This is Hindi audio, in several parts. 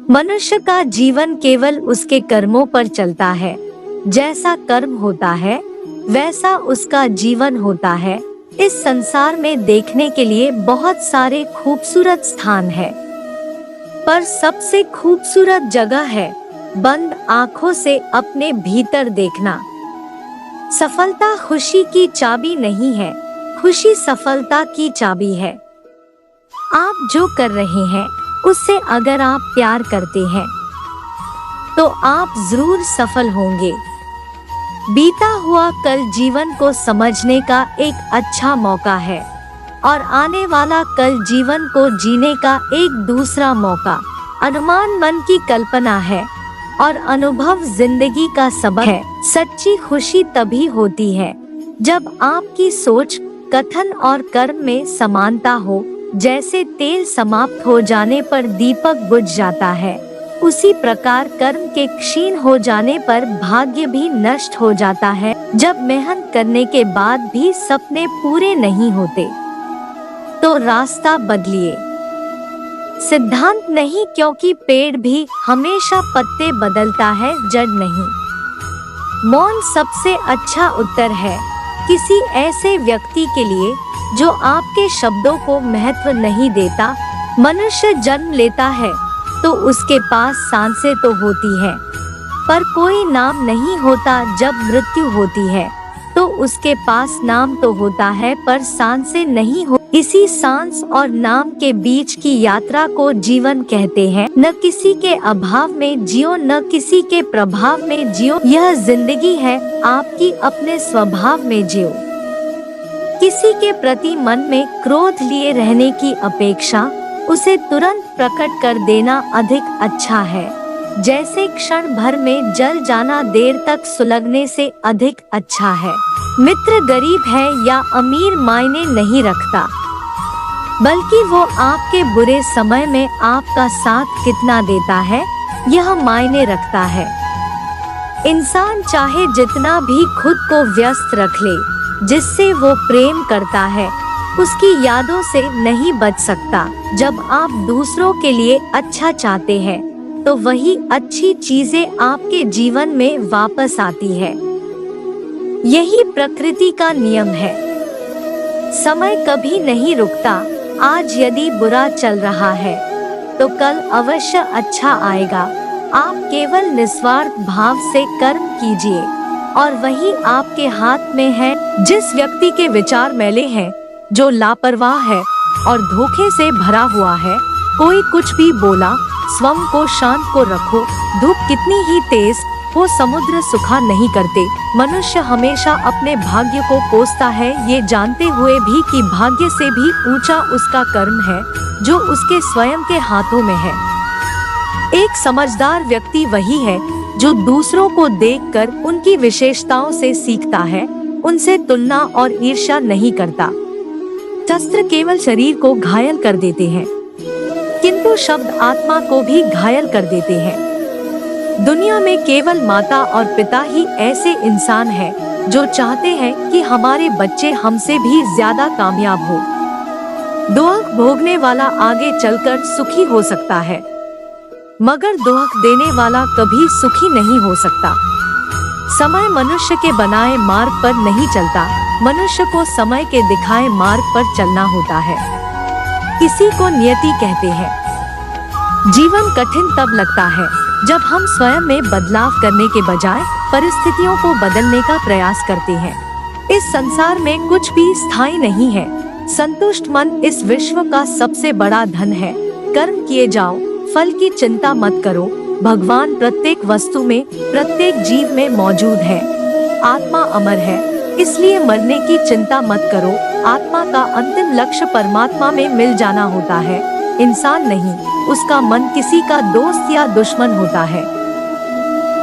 मनुष्य का जीवन केवल उसके कर्मों पर चलता है। जैसा कर्म होता है वैसा उसका जीवन होता है। इस संसार में देखने के लिए बहुत सारे खूबसूरत स्थान है, पर सबसे खूबसूरत जगह है बंद आँखों से अपने भीतर देखना। सफलता खुशी की चाबी नहीं है, खुशी सफलता की चाबी है। आप जो कर रहे हैं उससे अगर आप प्यार करते हैं तो आप जरूर सफल होंगे। बीता हुआ कल जीवन को समझने का एक अच्छा मौका है और आने वाला कल जीवन को जीने का एक दूसरा मौका। अनुमान मन की कल्पना है और अनुभव जिंदगी का सबक है। सच्ची खुशी तभी होती है जब आपकी सोच, कथन और कर्म में समानता हो। जैसे तेल समाप्त हो जाने पर दीपक बुझ जाता है, उसी प्रकार कर्म के क्षीण हो जाने पर भाग्य भी नष्ट हो जाता है। जब मेहनत करने के बाद भी सपने पूरे नहीं होते तो रास्ता बदलिए। सिद्धांत नहीं, क्योंकि पेड़ भी हमेशा पत्ते बदलता है, जड़ नहीं। मौन सबसे अच्छा उत्तर है किसी ऐसे व्यक्ति के लिए जो आपके शब्दों को महत्व नहीं देता। मनुष्य जन्म लेता है तो उसके पास सांसें तो होती है, पर कोई नाम नहीं होता। जब मृत्यु होती है तो उसके पास नाम तो होता है पर सांसें नहीं हो। इसी सांस और नाम के बीच की यात्रा को जीवन कहते हैं। न किसी के अभाव में जियो, न किसी के प्रभाव में जियो। यह जिंदगी है, आपकी अपने स्वभाव में जियो। किसी के प्रति मन में क्रोध लिए रहने की अपेक्षा उसे तुरंत प्रकट कर देना अधिक अच्छा है। जैसे क्षण भर में जल जाना देर तक सुलगने से अधिक अच्छा है। मित्र गरीब है या अमीर मायने नहीं रखता, बल्कि वो आपके बुरे समय में आपका साथ कितना देता है यह मायने रखता है। इंसान चाहे जितना भी खुद को व्यस्त रख ले, जिससे वो प्रेम करता है उसकी यादों से नहीं बच सकता। जब आप दूसरों के लिए अच्छा चाहते हैं तो वही अच्छी चीजें आपके जीवन में वापस आती है। यही प्रकृति का नियम है। समय कभी नहीं रुकता। आज यदि बुरा चल रहा है तो कल अवश्य अच्छा आएगा। आप केवल निस्वार्थ भाव से कर्म कीजिए और वही आपके हाथ में है। जिस व्यक्ति के विचार मैले हैं, जो लापरवाह है और धोखे से भरा हुआ है, कोई कुछ भी बोला, स्वयं को शांत को रखो। धूप कितनी ही तेज हो, समुद्र सुखा नहीं करते। मनुष्य हमेशा अपने भाग्य को कोसता है, ये जानते हुए भी कि भाग्य से भी ऊंचा उसका कर्म है जो उसके स्वयं के हाथों में है। एक समझदार व्यक्ति वही है जो दूसरों को देखकर उनकी विशेषताओं से सीखता है, उनसे तुलना और ईर्ष्या नहीं करता। शस्त्र केवल शरीर को घायल कर देते हैं, किंतु शब्द आत्मा को भी घायल कर देते हैं। दुनिया में केवल माता और पिता ही ऐसे इंसान हैं जो चाहते हैं कि हमारे बच्चे हमसे भी ज्यादा कामयाब हो। दुख भोगने वाला आगे चलकर सुखी हो सकता है, मगर दुख देने वाला कभी सुखी नहीं हो सकता। समय मनुष्य के बनाए मार्ग पर नहीं चलता, मनुष्य को समय के दिखाए मार्ग पर चलना होता है। इसी को नियति कहते हैं। जीवन कठिन तब लगता है जब हम स्वयं में बदलाव करने के बजाय परिस्थितियों को बदलने का प्रयास करते हैं। इस संसार में कुछ भी स्थायी नहीं है। संतुष्ट मन इस विश्व का सबसे बड़ा धन है। कर्म किए जाओ, फल की चिंता मत करो। भगवान प्रत्येक वस्तु में, प्रत्येक जीव में मौजूद है। आत्मा अमर है, इसलिए मरने की चिंता मत करो। आत्मा का अंतिम लक्ष्य परमात्मा में मिल जाना होता है, इंसान नहीं। उसका मन किसी का दोस्त या दुश्मन होता है।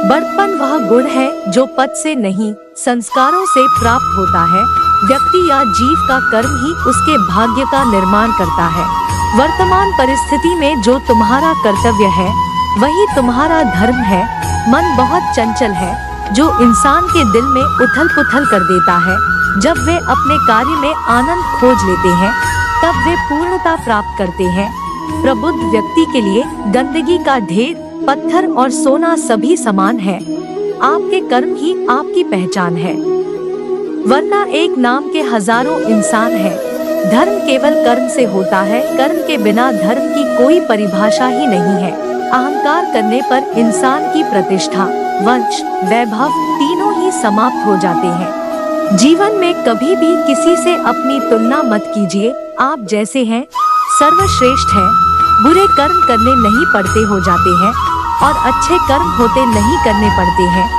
बड़प्पन वह गुण है जो पद से नहीं, संस्कारों से प्राप्त होता है। व्यक्ति या जीव का कर्म ही उसके भाग्य का निर्माण करता है। वर्तमान परिस्थिति में जो तुम्हारा कर्तव्य है वही तुम्हारा धर्म है। मन बहुत चंचल है जो इंसान के दिल में उथल पुथल कर देता है। जब वे अपने कार्य में आनंद खोज लेते हैं तब वे पूर्णता प्राप्त करते हैं। प्रबुद्ध व्यक्ति के लिए गंदगी का ढेर, पत्थर और सोना सभी समान है। आपके कर्म ही आपकी पहचान है, वरना एक नाम के हजारों इंसान हैं। धर्म केवल कर्म से होता है, कर्म के बिना धर्म की कोई परिभाषा ही नहीं है। अहंकार करने पर इंसान की प्रतिष्ठा, वंश, वैभव तीनों ही समाप्त हो जाते हैं। जीवन में कभी भी किसी से अपनी तुलना मत कीजिए। आप जैसे हैं सर्वश्रेष्ठ हैं। बुरे कर्म करने नहीं पड़ते हो जाते हैं और अच्छे कर्म होते नहीं करने पड़ते हैं।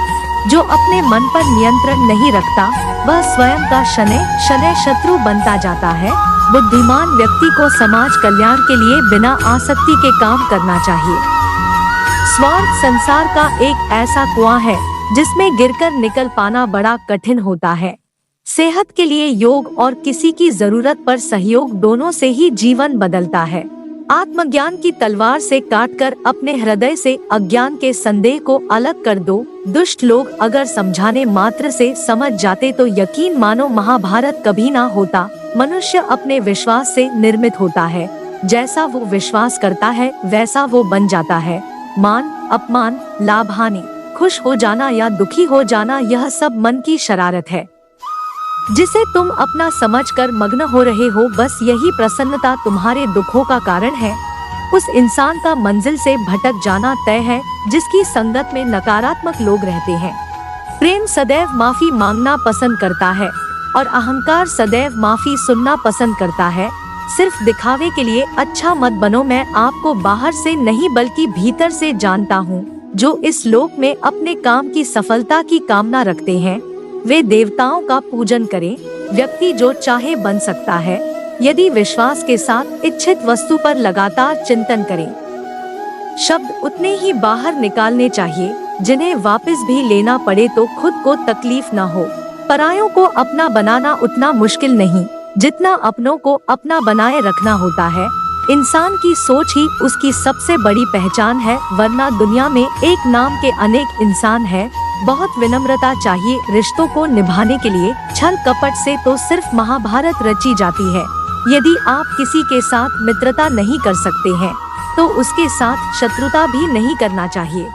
जो अपने मन पर नियंत्रण नहीं रखता वह स्वयं का शनै शत्रु बनता जाता है। बुद्धिमान व्यक्ति को समाज कल्याण के लिए बिना आसक्ति के काम करना चाहिए। स्वार्थ संसार का एक ऐसा कुआं है जिसमें गिरकर निकल पाना बड़ा कठिन होता है। सेहत के लिए योग और किसी की जरूरत पर सहयोग दोनों से ही जीवन बदलता है। आत्मज्ञान की तलवार से काटकर अपने हृदय से अज्ञान के संदेह को अलग कर दो। दुष्ट लोग अगर समझाने मात्र से समझ जाते तो यकीन मानो महाभारत कभी ना होता। मनुष्य अपने विश्वास से निर्मित होता है। जैसा वो विश्वास करता है वैसा वो बन जाता है। मान अपमान, लाभ हानि, खुश हो जाना या दुखी हो जाना, यह सब मन की शरारत है जिसे तुम अपना समझकर मग्न हो रहे हो। बस यही प्रसन्नता तुम्हारे दुखों का कारण है। उस इंसान का मंजिल से भटक जाना तय है जिसकी संगत में नकारात्मक लोग रहते हैं। प्रेम सदैव माफी मांगना पसंद करता है और अहंकार सदैव माफी सुनना पसंद करता है। सिर्फ दिखावे के लिए अच्छा मत बनो। मैं आपको बाहर से नहीं बल्कि भीतर से जानता हूँ। जो इस लोक में अपने काम की सफलता की कामना रखते हैं वे देवताओं का पूजन करें। व्यक्ति जो चाहे बन सकता है यदि विश्वास के साथ इच्छित वस्तु पर लगातार चिंतन करें। शब्द उतने ही बाहर निकालने चाहिए जिन्हें वापस भी लेना पड़े तो खुद को तकलीफ न हो। परायों को अपना बनाना उतना मुश्किल नहीं जितना अपनों को अपना बनाए रखना होता है। इंसान की सोच ही उसकी सबसे बड़ी पहचान है, वरना दुनिया में एक नाम के अनेक इंसान हैं। बहुत विनम्रता चाहिए रिश्तों को निभाने के लिए। छल कपट से तो सिर्फ महाभारत रची जाती है। यदि आप किसी के साथ मित्रता नहीं कर सकते हैं तो उसके साथ शत्रुता भी नहीं करना चाहिए।